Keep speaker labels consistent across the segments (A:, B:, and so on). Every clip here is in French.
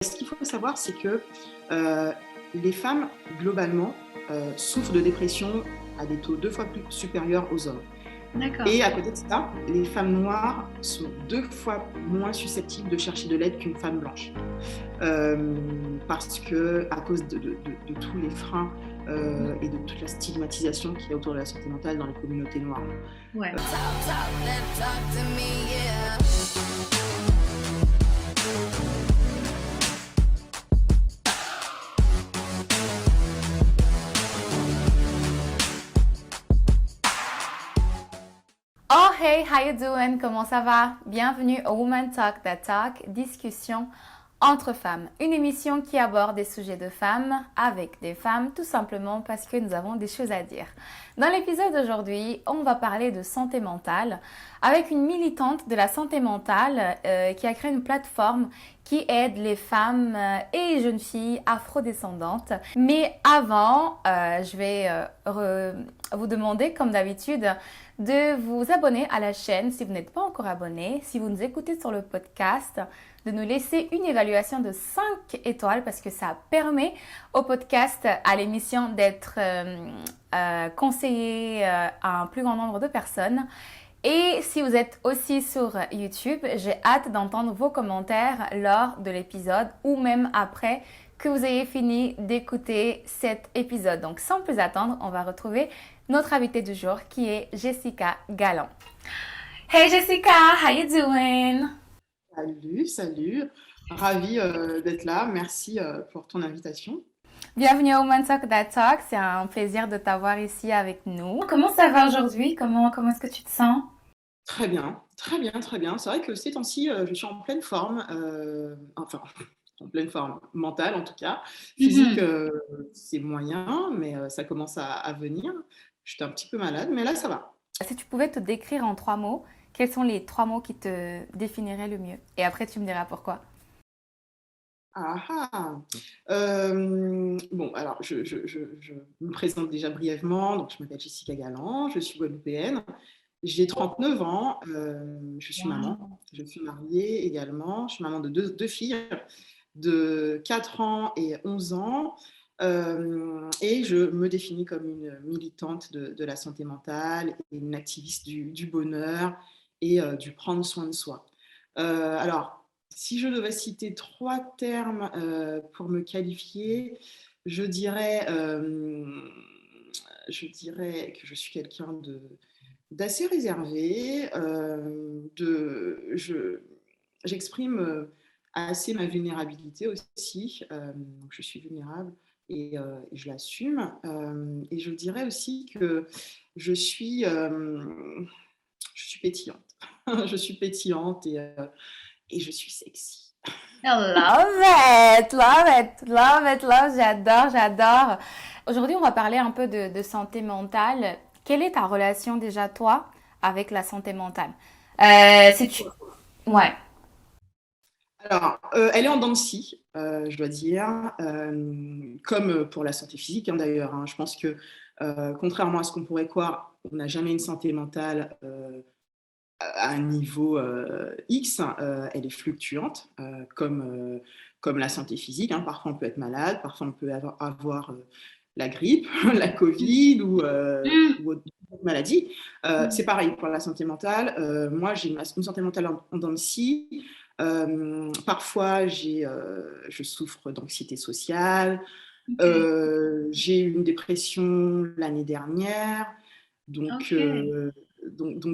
A: Ce qu'il faut savoir, c'est que les femmes, globalement, souffrent de dépression à des taux 2 fois plus supérieurs aux hommes.
B: D'accord.
A: Et à côté de ça, les femmes noires sont 2 fois moins susceptibles de chercher de l'aide qu'une femme blanche. Parce que, à cause de tous les freins et de toute la stigmatisation qu'il y a autour de la santé mentale dans les communautés noires.
B: Ouais.
C: Oh hey, how you doing? Comment ça va? Bienvenue au Woman Talk That Talk, discussion entre femmes. Une émission qui aborde des sujets de femmes avec des femmes, tout simplement parce que nous avons des choses à dire. Dans l'épisode d'aujourd'hui, on va parler de santé mentale avec une militante de la santé mentale qui a créé une plateforme qui aide les femmes et jeunes filles afrodescendantes. Mais avant, je vais vous demander, comme d'habitude, de vous abonner à la chaîne si vous n'êtes pas encore abonné. Si vous nous écoutez sur le podcast, de nous laisser une évaluation de 5 étoiles parce que ça permet au podcast, à l'émission d'être conseillé à un plus grand nombre de personnes. Et si vous êtes aussi sur YouTube, j'ai hâte d'entendre vos commentaires lors de l'épisode ou même après que vous ayez fini d'écouter cet épisode. Donc sans plus attendre, on va retrouver notre invitée du jour qui est Jessica Galland. Hey Jessica, how you doing?
A: Salut. Ravie d'être là. Merci pour ton invitation.
C: Bienvenue au Woman Talk That Talk. C'est un plaisir de t'avoir ici avec nous. Comment ça va aujourd'hui? Comment est-ce que tu te sens?
A: Très bien. C'est vrai que ces temps-ci, je suis en pleine forme, enfin, en pleine forme mentale en tout cas. Physique, c'est moyen, mais ça commence à venir. J'étais un petit peu malade, mais là, ça va.
C: Si tu pouvais te décrire en 3 mots, quels sont les 3 mots qui te définiraient le mieux? Et après, tu me diras pourquoi.
A: Ah ah! Bon, alors je me présente déjà brièvement. Donc, je m'appelle Jessica Galland, je suis guadeloupéenne. J'ai 39 ans, je suis maman.
C: Wow.
A: Je suis mariée également. Je suis maman de deux filles de 4 ans et 11 ans. Et je me définis comme une militante de la santé mentale et une activiste du bonheur et du prendre soin de soi. Alors, si je devais citer 3 termes pour me qualifier, je dirais, que je suis quelqu'un d'assez réservé. J'exprime assez ma vulnérabilité aussi. Donc je suis vulnérable et je l'assume. Et je dirais aussi que je suis, je suis pétillante. Je suis pétillante et je suis sexy.
C: Love, j'adore. Aujourd'hui, on va parler un peu de santé mentale. Quelle est ta relation déjà, toi, avec la santé mentale? Si tu... Ouais.
A: Alors, elle est en dents de scie, je dois dire, comme pour la santé physique d'ailleurs. Je pense que, contrairement à ce qu'on pourrait croire, on n'a jamais une santé mentale à un niveau X. Elle est fluctuante, comme la santé physique. Parfois, on peut être malade, parfois, on peut avoir la grippe, la Covid ou autre maladie. C'est pareil pour la santé mentale. Moi, j'ai une santé mentale en dents de scie. Parfois, je souffre d'anxiété sociale.
B: Ok.
A: J'ai eu une dépression l'année dernière. Donc,
B: Ok.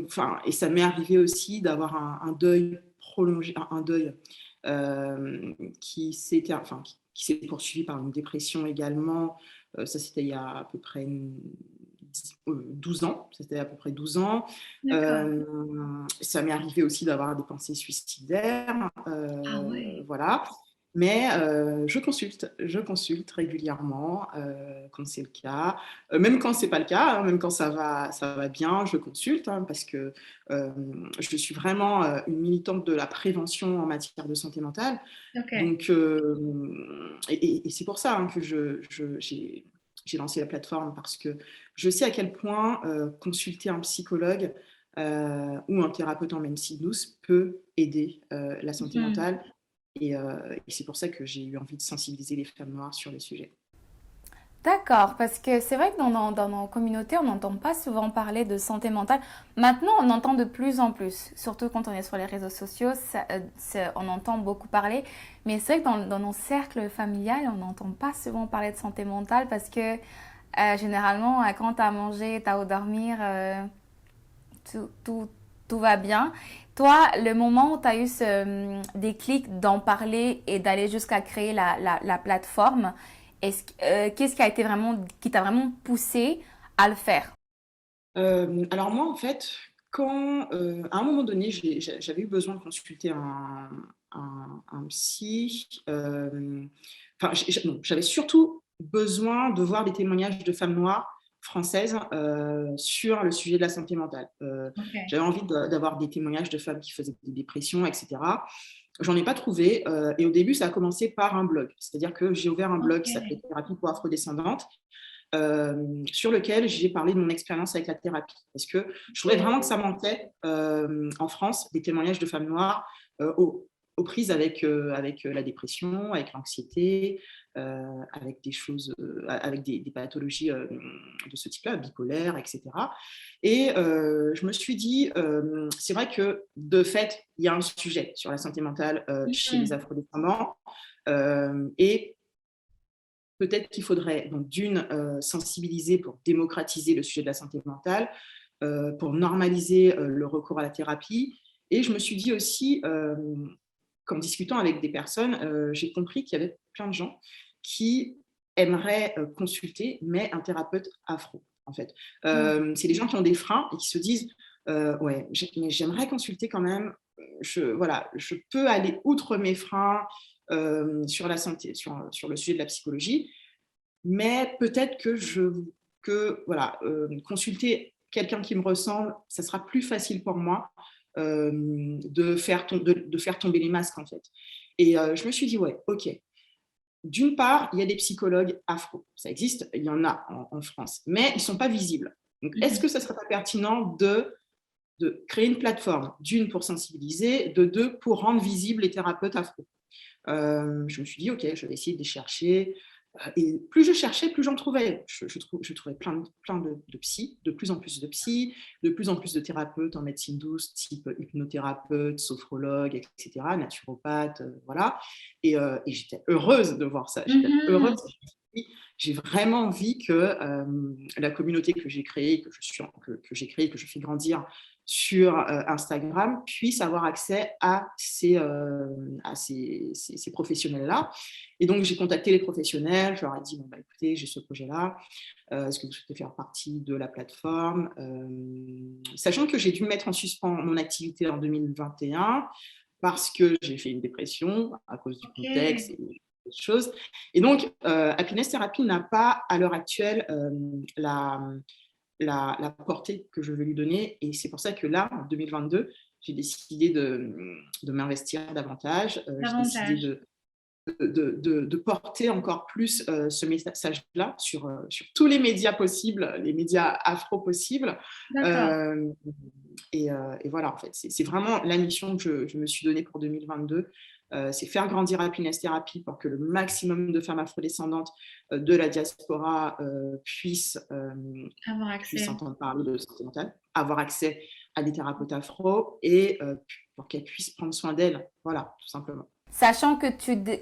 A: enfin, et ça m'est arrivé aussi d'avoir un deuil prolongé, un deuil qui s'est poursuivi par une dépression également. Ça, c'était il y a à peu près 12 ans. C'était à peu près 12 ans.
B: D'accord.
A: Ça m'est arrivé aussi d'avoir des pensées suicidaires.
B: Ah ouais.
A: Voilà. Mais je consulte régulièrement quand c'est le cas. Même quand c'est pas le cas, même quand ça va bien, je consulte parce que euh, je suis vraiment une militante de la prévention en matière de santé mentale.
B: Ok.
A: Donc, et c'est pour ça que j'ai lancé la plateforme parce que je sais à quel point consulter un psychologue ou un thérapeute en médecine douce peut aider la santé
B: Mhm.
A: mentale. Et c'est pour ça que j'ai eu envie de sensibiliser les femmes noires sur les sujets.
C: D'accord, parce que c'est vrai que dans nos communautés, on n'entend pas souvent parler de santé mentale. Maintenant, on entend de plus en plus, surtout quand on est sur les réseaux sociaux, on entend beaucoup parler. Mais c'est vrai que dans nos cercles familiales, on n'entend pas souvent parler de santé mentale parce que généralement, quand tu as mangé, tu as au dormir, tout, tout, tout va bien. Toi, le moment où tu as eu ce déclic d'en parler et d'aller jusqu'à créer la plateforme, qu'est-ce qui a été qui t'a vraiment poussé à le faire?
A: Alors moi, en fait, à un moment donné, j'avais eu besoin de consulter un psy. Enfin, non, j'avais surtout besoin de voir des témoignages de femmes noires françaises sur le sujet de la santé mentale.
C: Ok.
A: J'avais envie d'avoir des témoignages de femmes qui faisaient des dépressions, etc. J'en ai pas trouvé. Et au début, ça a commencé par un blog. C'est-à-dire que j'ai ouvert un blog qui
C: Ok.
A: s'appelait Thérapie pour Afrodescendantes, sur lequel j'ai parlé de mon expérience avec la thérapie. Parce que je trouvais vraiment que ça manquait en France, des témoignages de femmes noires aux prises avec la dépression, avec l'anxiété, avec des choses, avec des pathologies de ce type-là, bipolaire, etc. Et je me suis dit, c'est vrai que de fait, il y a un sujet sur la santé mentale chez les
C: Mhm.
A: afrodescendants. Et peut-être qu'il faudrait, donc, sensibiliser pour démocratiser le sujet de la santé mentale, pour normaliser le recours à la thérapie. Et je me suis dit aussi, qu'en discutant avec des personnes, j'ai compris qu'il y avait plein de gens qui aimeraient consulter, mais un thérapeute afro, en fait. C'est des gens qui ont des freins et qui se disent, ouais, mais j'aimerais consulter quand même. Voilà, je peux aller outre mes freins sur la santé, sur le sujet de la psychologie, mais peut-être que voilà, consulter quelqu'un qui me ressemble, ça sera plus facile pour moi de faire tomber les masques, en fait. Et je me suis dit, ouais, ok. D'une part, il y a des psychologues afro, ça existe, il y en a en France, mais ils ne sont pas visibles. Donc, est-ce
C: Mhm.
A: que ça ne serait pas pertinent de créer une plateforme, d'une, pour sensibiliser, de deux, pour rendre visibles les thérapeutes afro? Je me suis dit, ok, je vais essayer de les chercher. Et plus je cherchais, plus j'en trouvais. Je trouvais plein de psy, de plus en plus de psy, de plus en plus de thérapeutes en médecine douce, type hypnothérapeute, sophrologue, etc., naturopathe, voilà. Et j'étais heureuse de voir ça. J'étais heureuse.
C: Mhm.
A: J'ai vraiment envie que la communauté que j'ai créée, que j'ai créée, que je fais grandir sur Instagram, puisse avoir accès à ces professionnels-là. Et donc, j'ai contacté les professionnels, je leur ai dit, bon, bah, écoutez, j'ai ce projet-là, est-ce que vous souhaitez faire partie de la plateforme, sachant que j'ai dû mettre en suspens mon activité en 2021 parce que j'ai fait une dépression à cause du contexte
C: Ok.
A: et des choses. Et donc, Happiness Therapy n'a pas, à l'heure actuelle, la portée que je veux lui donner. Et c'est pour ça que là, en 2022, j'ai décidé de m'investir davantage. J'ai décidé
C: Davantage.
A: de porter encore plus ce message-là sur tous les médias possibles, les médias afro possibles.
C: D'accord.
A: Euh, et voilà, en fait, c'est vraiment la mission que je me suis donnée pour 2022. C'est faire grandir Happiness Therapy pour que le maximum de femmes afrodescendantes de la diaspora
C: Avoir
A: puissent
C: accès.
A: entendre parler de santé mentale, avoir accès à des thérapeutes afro et pour qu'elles puissent prendre soin d'elles. Voilà, tout simplement.
C: Sachant que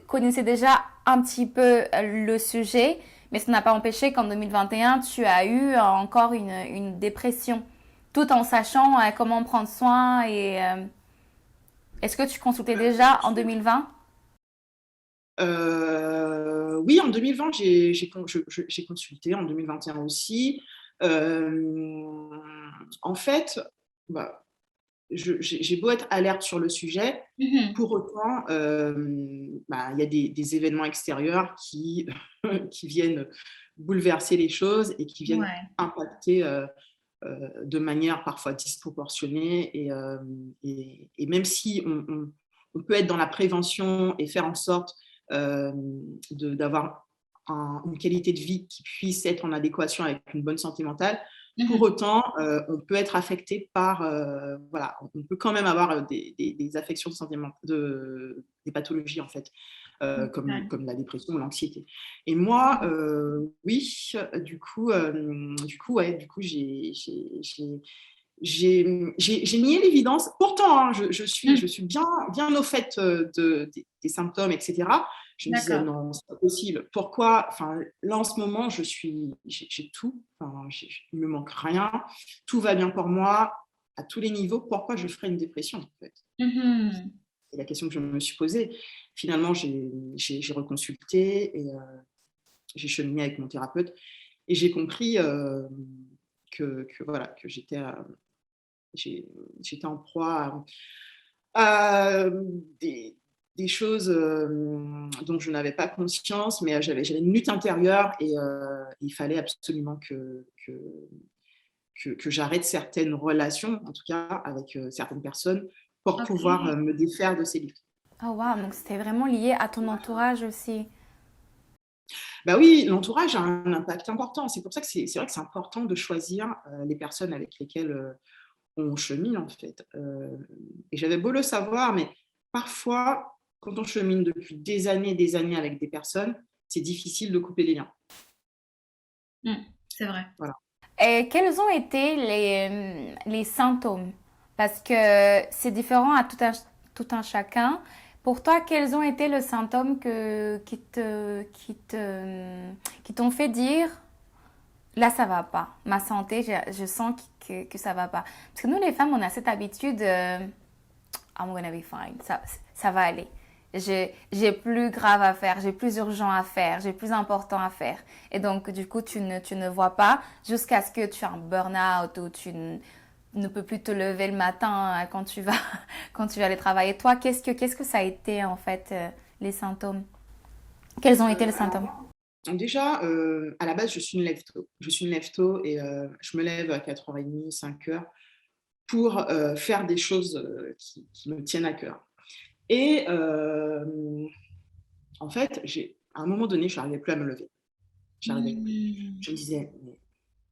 C: connaissais déjà un petit peu le sujet, mais ça n'a pas empêché qu'en 2021, tu as eu encore une dépression, tout en sachant comment prendre soin est-ce que tu consultais déjà en 2020?
A: Oui, en 2020, j'ai consulté, en 2021 aussi. Euh, En fait, bah, j'ai beau être alerte sur le sujet,
C: Mhm.
A: pour autant, bah, il y a des événements extérieurs qui viennent bouleverser les choses et qui viennent
C: Ouais.
A: impacter de manière parfois disproportionnée. Et même si on peut être dans la prévention et faire en sorte euh, d'avoir une qualité de vie qui puisse être en adéquation avec une bonne santé mentale, Pour
B: Mhm.
A: autant, on peut être affecté par, voilà, on peut quand même avoir des affections de sentiments, des pathologies en fait,
B: Ouais.
A: comme la dépression ou l'anxiété. Et moi,
B: Mhm.
A: oui, ouais, du coup, j'ai nié l'évidence. Pourtant, hein, je
B: Mhm.
A: suis bien au fait des symptômes, etc. Je me disais,
B: D'accord.
A: non, c'est pas possible. Pourquoi? Enfin, là, en ce moment, j'ai tout. Enfin, il me manque rien. Tout va bien pour moi à tous les niveaux. Pourquoi je ferais une dépression, en fait?
B: Mhm.
A: C'est la question que je me suis posée. Finalement, j'ai reconsulté et j'ai cheminé avec mon thérapeute et j'ai compris voilà, que j'étais en proie à des choses dont je n'avais pas conscience, mais j'avais une lutte intérieure et il fallait absolument que j'arrête certaines relations, en tout cas avec certaines personnes, pour
B: Ok.
A: pouvoir me défaire de ces luttes.
C: Oh wow, donc c'était vraiment lié à ton entourage aussi.
A: Bah oui, l'entourage a un impact important. C'est pour ça que c'est vrai que c'est important de choisir les personnes avec lesquelles on chemine en fait. Et j'avais beau le savoir, mais parfois, quand on chemine depuis des années avec des personnes, c'est difficile de couper les liens.
B: C'est vrai.
A: Voilà.
C: Et quels ont été les symptômes? Parce que c'est différent à tout un chacun. Pour toi, quels ont été les symptômes qui t'ont fait dire, là, ça va pas. Ma santé, je sens que ça va pas. Parce que nous, les femmes, on a cette habitude, I'm gonna be fine. Ça va aller. J'ai plus grave à faire, j'ai plus urgent à faire, j'ai plus important à faire. Et donc, du coup, tu ne vois pas jusqu'à ce que tu aies un burn-out ou ne peux plus te lever le matin quand tu vas, quand tu vas aller travailler. Toi, qu'est-ce que ça a été, en fait, les symptômes? Quels ont été les symptômes?
A: Donc déjà, à la base, je suis une lève-tôt. Je suis une lève-tôt et je me lève à 4h30, 5h pour faire des choses qui me tiennent à cœur. Et en fait, à un moment donné, je n'arrivais plus à me lever. J'arrivais plus.
B: Mhm.
A: Je me disais, mais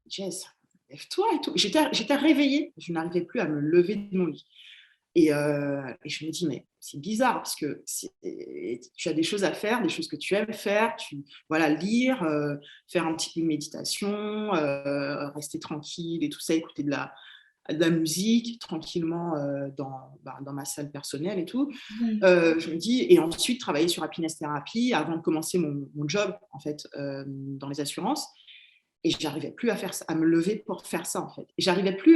A: Jess, lève-toi et tout. J'étais réveillée, je n'arrivais plus à me lever de mon lit. Et je me dis, mais c'est bizarre parce que tu as des choses à faire, des choses que tu aimes faire, voilà, lire, faire un petit peu de méditation, rester tranquille et tout ça, écouter de la musique tranquillement dans ma salle personnelle et tout.
B: Mhm.
A: Je me dis, et ensuite travailler sur Happiness Therapy avant de commencer mon job en fait dans les assurances. Et j'arrivais plus à faire ça, à me lever pour faire ça en fait. Et j'arrivais plus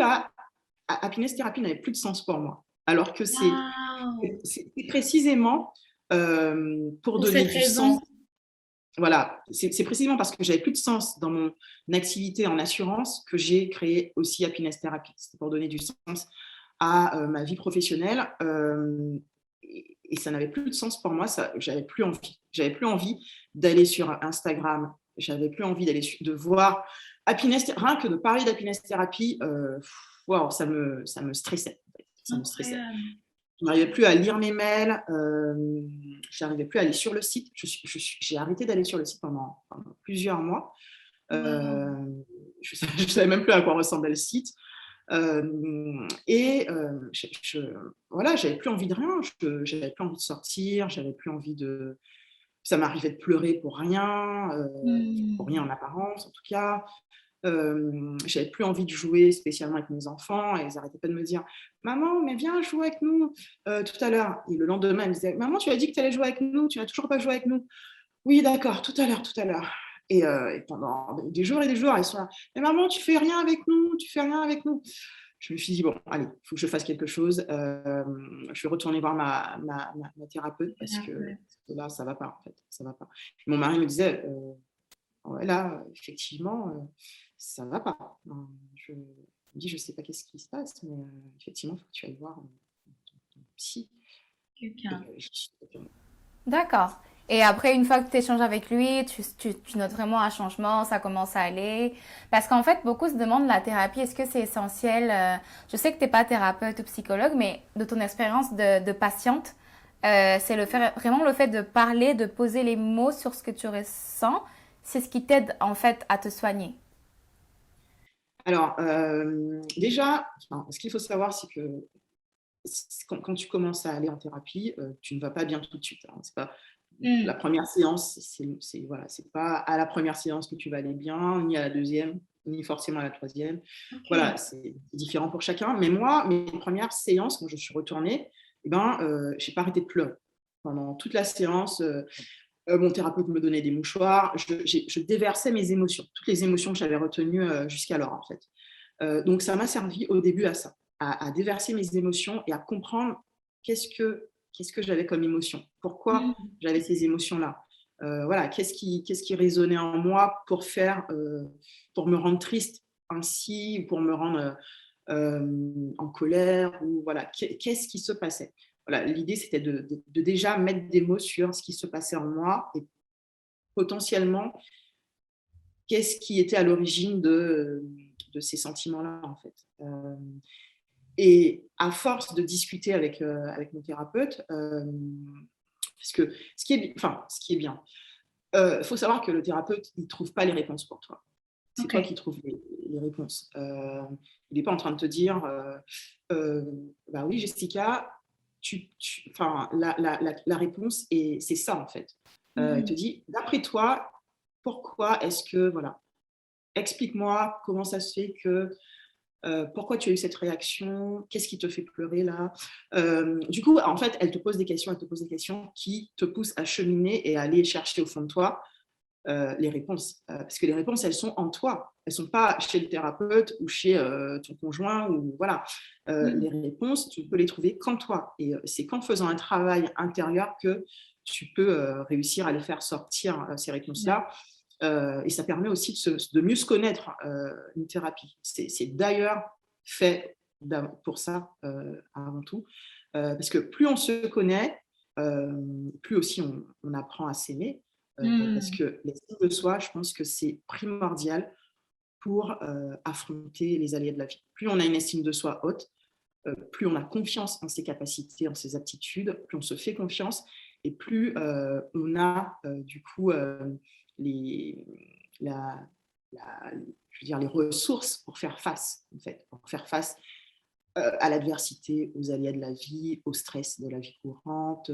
A: Happiness Therapy n'avait plus de sens pour moi. Alors que
B: Waouh.
A: c'est précisément pour
B: Pour
A: donner
B: cette
A: du sens.
B: raison.
A: Voilà, c'est précisément parce que j'avais plus de sens dans mon activité en assurance que j'ai créé aussi Happiness Therapy. C'était pour donner du sens à ma vie professionnelle. Et ça n'avait plus de sens pour moi. J'avais plus envie. J'avais plus envie d'aller sur Instagram. J'avais plus envie de voir Happiness, rien que de parler d'Happiness Therapy. Wow, ça me stressait. En fait. Ça me stressait.
B: Incroyable.
A: Je n'arrivais plus à lire mes mails, je n'arrivais plus à aller sur le site. J'ai arrêté d'aller sur le site pendant plusieurs mois.
B: Waouh.
A: Euh, je ne savais même plus à quoi ressemblait le site. Et voilà, j'avais plus envie de rien. J'avais plus envie de sortir, j'avais plus envie de. Ça m'arrivait de pleurer pour rien en apparence en tout cas. J'avais plus envie de jouer spécialement avec mes enfants et ils n'arrêtaient pas de me dire maman mais viens jouer avec nous tout à l'heure et le lendemain ils me disaient maman tu as dit que tu allais jouer avec nous, tu n'as toujours pas joué avec nous. Oui d'accord, tout à l'heure. Et pendant des jours et des jours ils sont là mais maman tu fais rien avec nous, tu fais rien avec nous. Je me suis dit bon allez il faut que je fasse quelque chose. Je vais retourner voir ma thérapeute parce que là ça va pas en fait, ça va pas. Et mon mari me disait ouais, là, effectivement, ça ne va pas. Je me dis, je ne sais pas qu'est-ce qui se passe, mais effectivement, il faut que tu ailles voir ton psy. Et
B: Quelqu'un.
A: je suis
C: D'accord. Et après, une fois que tu échanges avec lui, tu notes vraiment un changement, ça commence à aller. Parce qu'en fait, beaucoup se demandent la thérapie, est-ce que c'est essentiel? Je sais que tu n'es pas thérapeute ou psychologue, mais de ton expérience de patiente, c'est vraiment le fait de parler, de poser les mots sur ce que tu ressens, c'est ce qui t'aide en fait à te soigner.
A: Alors, déjà, enfin, ce qu'il faut savoir, c'est que quand tu commences à aller en thérapie, tu ne vas pas bien tout de suite, hein. C'est pas la
B: Mmh.
A: première séance, voilà, c'est pas à la première séance que tu vas aller bien, ni à la deuxième, ni forcément à la troisième.
B: OK.
A: Voilà, c'est différent pour chacun. Mais moi, mes premières séances, quand je suis retournée, eh ben, j'ai pas arrêté de pleurer. Pendant toute la séance, mon thérapeute me donnait des mouchoirs, je déversais mes émotions, toutes les émotions que j'avais retenues, jusqu'alors, en fait. Donc ça m'a servi au début à ça, à déverser mes émotions et à comprendre qu'est-ce que j'avais comme émotion, pourquoi
B: Mmh.
A: j'avais ces émotions-là. Voilà, qu'est-ce qui résonnait en moi pour me rendre triste ainsi, ou pour me rendre en colère, ou voilà, qu'est-ce qui se passait. Voilà, l'idée c'était de déjà mettre des mots sur ce qui se passait en moi et potentiellement qu'est-ce qui était à l'origine de ces sentiments-là, en fait. Et à force de discuter avec mon thérapeute, parce que ce qui est bien, il faut savoir que le thérapeute, il ne trouve pas les réponses pour toi. C'est toi
B: OK.
A: qui trouves les réponses. Il n'est pas en train de te dire, bah oui, Jessica, la réponse, c'est ça, en fait. Il te
B: Mmh.
A: dit, d'après toi, pourquoi est-ce que, voilà, explique-moi comment ça se fait que, pourquoi tu as eu cette réaction, qu'est-ce qui te fait pleurer là. Du coup, en fait, elle te pose des questions qui te poussent à cheminer et à aller chercher au fond de toi les réponses. Parce que les réponses, elles sont en toi. Elles ne sont pas chez le thérapeute ou chez ton conjoint. Ou, voilà.
B: Mmh.
A: Les réponses, tu peux les trouver qu'en toi. Et c'est qu'en faisant un travail intérieur que tu peux réussir à les faire sortir, ces
B: Ouais.
A: réponses-là. Et ça permet aussi de mieux se connaître, une thérapie. C'est d'ailleurs fait pour ça, avant tout. Parce que plus on se connaît, plus aussi on apprend à s'aimer. Parce
B: Mmh.
A: que l'estime de soi, je pense que c'est primordial pour affronter les aléas de la vie. Plus on a une estime de soi haute, plus on a confiance en ses capacités, en ses aptitudes, plus on se fait confiance et plus on a du coup les, la, je veux dire, les ressources pour faire face, en fait, pour faire face à l'adversité, aux aléas de la vie, au stress de la vie courante,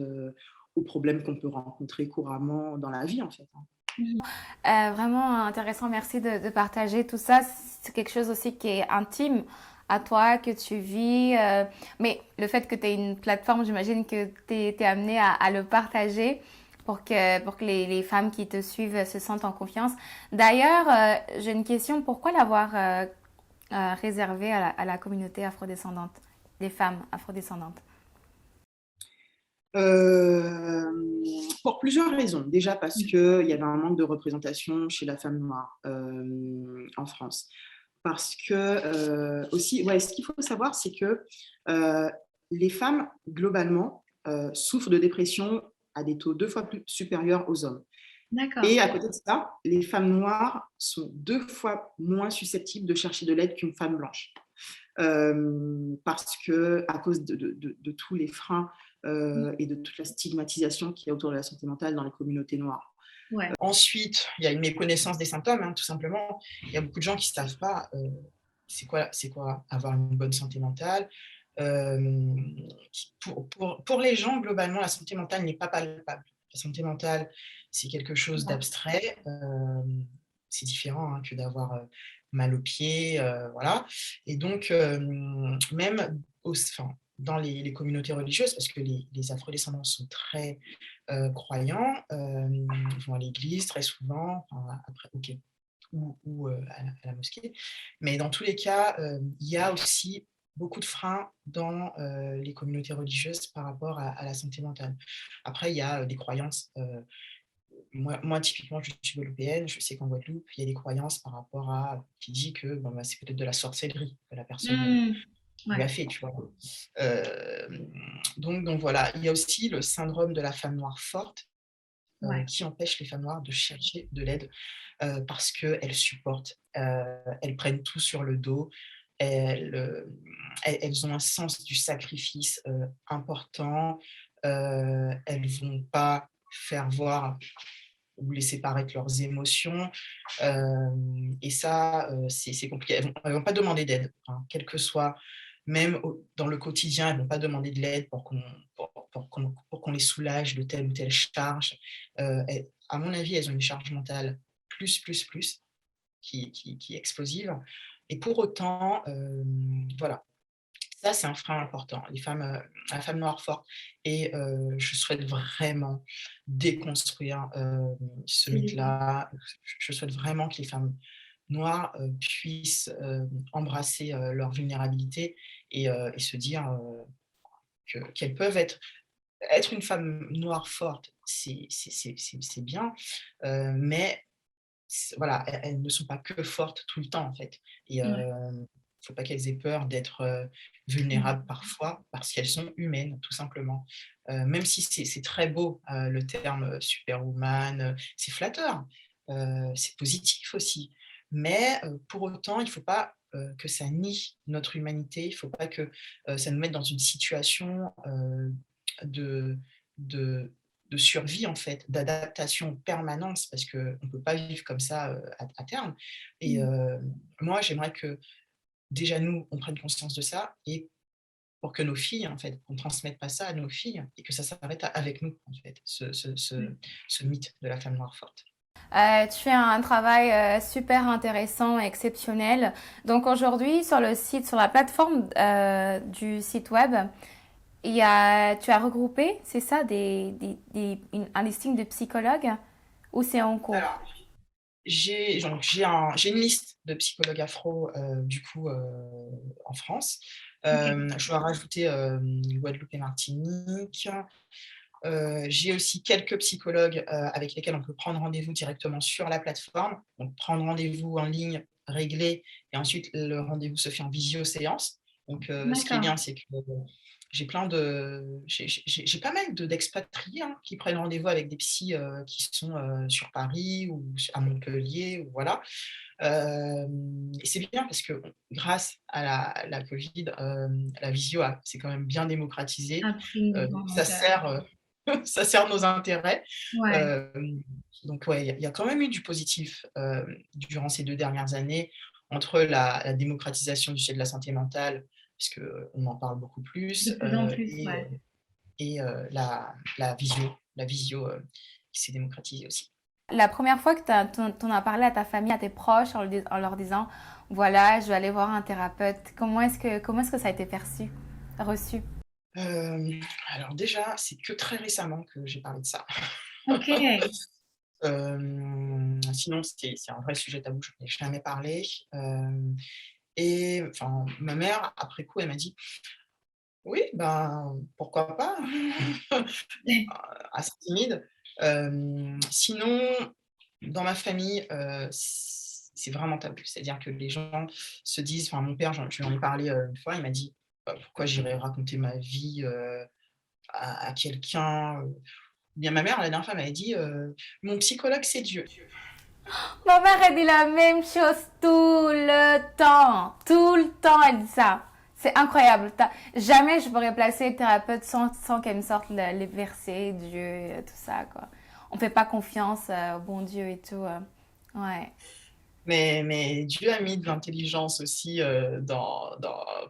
A: aux problèmes qu'on peut rencontrer couramment dans la vie, en fait, hein.
B: Mmh.
C: Vraiment intéressant, merci de partager tout ça. C'est quelque chose aussi qui est intime à toi, que tu vis. Mais le fait que tu aies une plateforme, j'imagine que tu es amené à le partager pour que les femmes qui te suivent se sentent en confiance. D'ailleurs, j'ai une question. Pourquoi l'avoir réservé à la communauté afrodescendante, des femmes afrodescendantes?
A: Pour plusieurs raisons. Déjà parce
B: Mmh.
A: qu'il y avait un manque de représentation chez la femme noire en France. Parce que aussi, ouais, ce qu'il faut savoir, c'est que euh, les femmes, globalement, souffrent de dépression à des taux 2 fois plus supérieurs aux hommes.
B: D'accord.
A: Et à côté de ça, les femmes noires sont 2 fois moins susceptibles de chercher de l'aide qu'une femme blanche. Parce que à cause de tous les freins
B: Mmh.
A: et de toute la stigmatisation qu'il y a autour de la santé mentale dans les communautés noires.
B: Ouais.
A: Ensuite, il y a une méconnaissance des symptômes, hein, tout simplement. Il y a beaucoup de gens qui ne savent pas c'est quoi avoir une bonne santé mentale. Euh, pour les gens, globalement, la santé mentale n'est pas palpable. La santé mentale, c'est quelque chose
B: Ouais.
A: d'abstrait. C'est différent, hein, que d'avoir mal aux pieds, voilà. Et donc, même enfin, dans les communautés religieuses, parce que les afrodescendants sont très croyants, ils vont à l'église très souvent, enfin, après, ok, ou à la mosquée. Mais dans tous les cas, il y a aussi beaucoup de freins dans les communautés religieuses par rapport à la santé mentale. Après, il y a des croyances. Moi, typiquement, je suis guadeloupéenne. Je sais qu'en Guadeloupe, il y a des croyances par rapport à qui dit que bon, bah, c'est peut-être de la sorcellerie que la personne
B: Mmh.
A: lui
B: Ouais.
A: a fait, tu vois. Euh, donc voilà, il y a aussi le syndrome de la femme noire forte
B: Ouais.
A: qui empêche les femmes noires de chercher de l'aide parce qu'elles supportent, elles prennent tout sur le dos, elles, elles ont un sens du sacrifice important, elles ne vont pas faire voir ou laisser paraître leurs émotions. Et ça, c'est compliqué. Elles vont pas demander d'aide, hein, quel que soit, même dans le quotidien, elles vont pas demander de l'aide pour qu'on les soulage de telle ou telle charge. À mon avis, elles ont une charge mentale plus, qui est explosive. Et pour autant, voilà, ça, c'est un frein important, la femme noire forte. Et je souhaite vraiment déconstruire ce
B: Absolument.
A: mythe-là. Je souhaite vraiment que les femmes noires puissent embrasser leur vulnérabilité et se dire qu'elles peuvent être une femme noire forte, c'est bien, mais voilà, elles ne sont pas que fortes tout le temps, en fait. Et il
B: Ouais.
A: ne faut pas qu'elles aient peur d'être vulnérables parfois, parce qu'elles sont humaines, tout simplement. Même si c'est très beau, le terme superwoman, c'est flatteur, c'est positif aussi. Mais pour autant, il ne faut pas que ça nie notre humanité, il ne faut pas que ça nous mette dans une situation de, de, de survie, en fait, d'adaptation en permanence, parce qu'on ne peut pas vivre comme ça à terme. Et
B: Mmh.
A: moi, j'aimerais que déjà nous, on prenne conscience de ça, et pour que nos filles, en fait, qu'on ne transmette pas ça à nos filles, et que ça s'arrête avec nous, en fait,
B: Ouais.
A: ce mythe de la femme noire forte.
C: Tu fais un travail super intéressant et exceptionnel. Donc aujourd'hui, sur le site, sur la plateforme du site web, tu as regroupé, c'est ça, un listing de psychologues ou c'est en cours?
A: Alors, j'ai une liste de psychologues afro, du coup, en France.
B: OK.
A: Je dois rajouter Guadeloupe et Martinique. J'ai aussi quelques psychologues avec lesquels on peut prendre rendez-vous directement sur la plateforme. Donc, prendre rendez-vous en ligne, régler, et ensuite le rendez-vous se fait en visio-séance. Donc, ce qui est
B: D'accord.
A: bien, c'est que j'ai pas mal d'expatriés, hein, qui prennent rendez-vous avec des psys qui sont sur Paris ou à Montpellier, ou voilà. Et c'est bien parce que grâce à la Covid, la visio s'est quand même bien démocratisée.
B: Absolument,
A: Ça
B: donc
A: sert, ça sert nos intérêts.
B: ouais.
A: Donc ouais, il y a quand même eu du positif durant ces 2 dernières années, entre la démocratisation du sujet de la santé mentale, parce qu'on en parle beaucoup
B: De
A: plus,
B: plus en plus, ouais.
A: la visio qui s'est démocratisée aussi.
C: La première fois que t'en as parlé à ta famille, à tes proches, en leur disant, voilà, je vais aller voir un thérapeute, comment est-ce que ça a été reçu?
A: Hem, alors déjà, c'est que très récemment que j'ai parlé de ça.
B: OK.
A: Sinon, c'est un vrai sujet tabou, je n'en ai jamais parlé. Et enfin, ma mère, après coup, elle m'a dit: «Oui, ben, pourquoi pas?» Assez timide. Sinon, dans ma famille, c'est vraiment tabou. C'est-à-dire que les gens se disent, enfin, mon père, je lui en ai parlé une fois, il m'a dit: Pourquoi j'irais raconter ma vie à quelqu'un?» Bien, ma mère, la dernière fois, m'avait dit «Mon psychologue, c'est Dieu».
C: Ma mère, elle dit la même chose tout le temps. Tout le temps, elle dit ça. C'est incroyable. Jamais je pourrais placer le thérapeute sans qu'elle me sorte les versets, Dieu, tout ça, quoi. On fait pas confiance au bon Dieu et tout. Ouais.
A: Mais Dieu a mis de l'intelligence aussi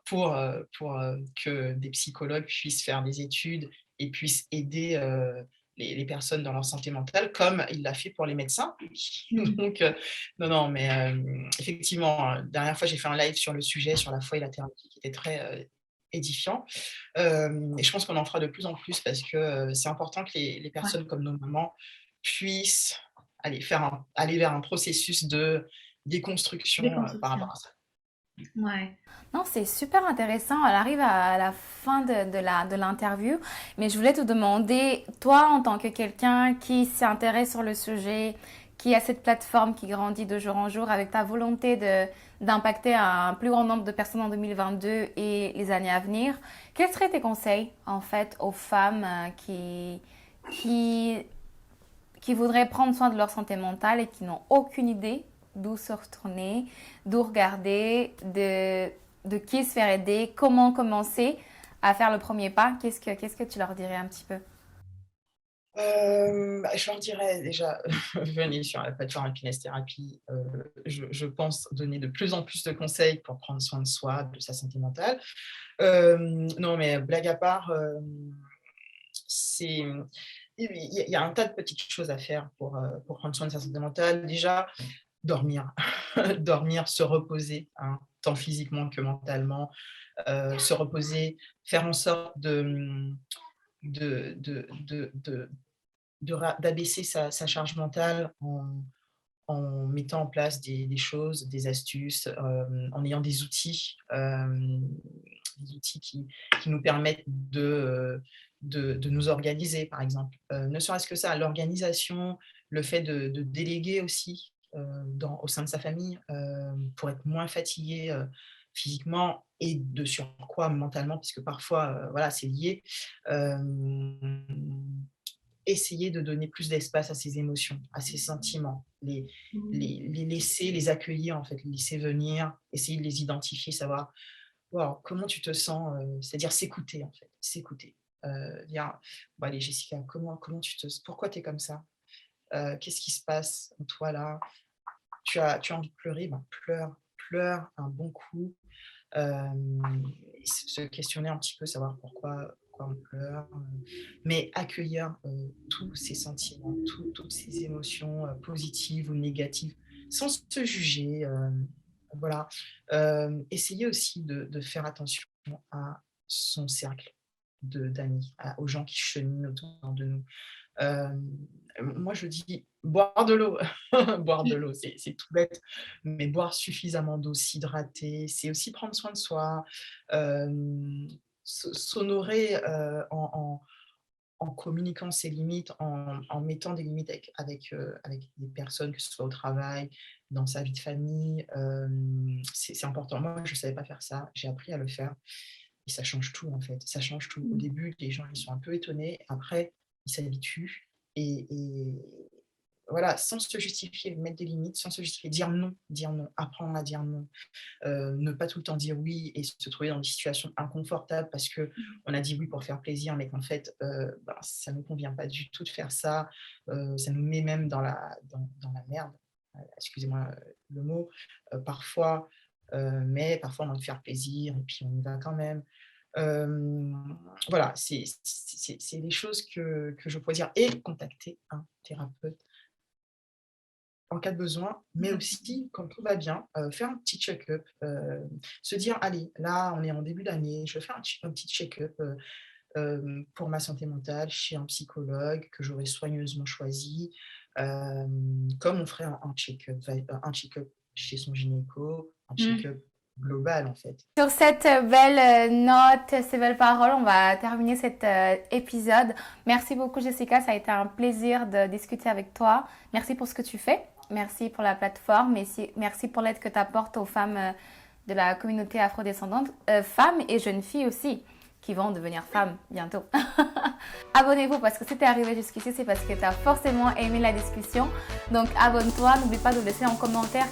A: pour que des psychologues puissent faire des études et puissent aider les personnes dans leur santé mentale, comme il l'a fait pour les médecins.
B: Mmh.
A: Donc, non, non, mais effectivement, dernière fois, j'ai fait un live sur le sujet, sur la foi et la thérapie, qui était très édifiant. Et je pense qu'on en fera de plus en plus, parce que c'est important que les
B: Ouais,
A: personnes comme nos mamans puissent aller vers un processus de déconstruction par
B: déconstruction.
A: rapport à ça.
B: Ouais.
C: Non, c'est super intéressant. Elle arrive à la fin de l'interview, mais je voulais te demander, toi, en tant que quelqu'un qui s'intéresse sur le sujet, qui a cette plateforme qui grandit de jour en jour, avec ta volonté d'impacter un plus grand nombre de personnes en 2022 et les années à venir, quels seraient tes conseils, en fait, aux femmes qui, qui voudraient prendre soin de leur santé mentale et qui n'ont aucune idée d'où se retourner, d'où regarder, de qui se faire aider, comment commencer à faire le premier pas? Qu'est-ce que tu leur dirais un petit peu?
A: Je leur dirais déjà, venez sur la plateforme Happiness Therapy. Je pense donner de plus en plus de conseils pour prendre soin de soi, de sa santé mentale. Non, mais blague à part, c'est il y a un tas de petites choses à faire pour prendre soin de sa santé mentale. Déjà, dormir, dormir, se reposer, hein, tant physiquement que mentalement, se reposer, faire en sorte de de de de d'abaisser sa charge mentale en mettant en place des choses, des astuces, en ayant des outils qui nous permettent de nous organiser, par exemple. Ne serait-ce que ça, l'organisation, le fait de déléguer aussi au sein de sa famille pour être moins fatigué physiquement et de surcroît mentalement, puisque parfois, voilà, c'est lié. Euh, Essayer de donner plus d'espace à ses émotions, à ses sentiments, les laisser, les accueillir en fait, les laisser venir, essayer de les identifier, savoir wow, comment tu te sens, c'est-à-dire s'écouter en fait, s'écouter. Dire, bon, allez Jessica, pourquoi tu es comme ça? Qu'est-ce qui se passe en toi là? Tu as envie de pleurer? Ben, pleure un bon coup. Se questionner un petit peu, savoir pourquoi on pleure, mais accueillir tous ces sentiments, toutes ces émotions positives ou négatives, sans se juger. Voilà. Essayer aussi de faire attention à son cercle d'amis, aux gens qui cheminent autour de nous. Moi, je dis boire de l'eau. Boire de l'eau, c'est tout bête, mais boire suffisamment d'eau, s'hydrater, c'est aussi prendre soin de soi, s'honorer en communiquant ses limites, en mettant des limites avec des personnes, que ce soit au travail, dans sa vie de famille. C'est important. Moi, je ne savais pas faire ça. J'ai appris à le faire. Et ça change tout, en fait. Ça change tout. Au début, les gens ils sont un peu étonnés. Après, ils s'habituent. Et voilà, sans se justifier, mettre des limites, sans se justifier, dire non, apprendre à dire non. Ne pas tout le temps dire oui et se trouver dans des situations inconfortables parce qu'on a dit oui pour faire plaisir, mais qu'en fait, ça ne nous convient pas du tout de faire ça. Ça nous met même dans la merde. Excusez-moi le mot. Parfois, mais parfois on a envie de faire plaisir et puis on y va quand même. Voilà, c'est les choses que je pourrais dire et contacter un thérapeute en cas de besoin, mais aussi quand tout va bien, faire un petit check-up, se dire: «Allez, là, on est en début d'année, je vais faire un petit check-up, pour ma santé mentale chez un psychologue que j'aurais soigneusement choisi», comme on ferait un check-up chez son gynéco, un check-up global, en fait.
C: Sur cette belle note, ces belles paroles, on va terminer cet épisode. Merci beaucoup Jessica, ça a été un plaisir de discuter avec toi. Merci pour ce que tu fais, merci pour la plateforme, merci pour l'aide que tu apportes aux femmes de la communauté afrodescendante, femmes et jeunes filles aussi, qui vont devenir femmes bientôt. Abonnez-vous parce que si tu es arrivé jusqu'ici, c'est parce que tu as forcément aimé la discussion. Donc abonne-toi, n'oublie pas de laisser en commentaire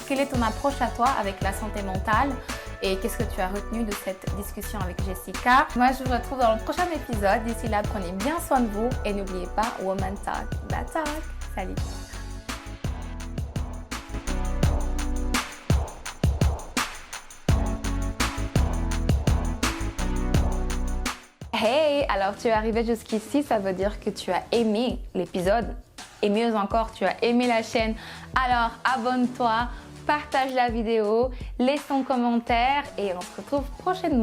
C: quelle est ton approche à toi avec la santé mentale et qu'est-ce que tu as retenu de cette discussion avec Jessica. Moi, je vous retrouve dans le prochain épisode. D'ici là, prenez bien soin de vous et n'oubliez pas, Woman Talk, That Talk. Salut! Hey, alors tu es arrivé jusqu'ici, ça veut dire que tu as aimé l'épisode et mieux encore, tu as aimé la chaîne. Alors abonne-toi, partage la vidéo, laisse ton commentaire et on se retrouve prochainement.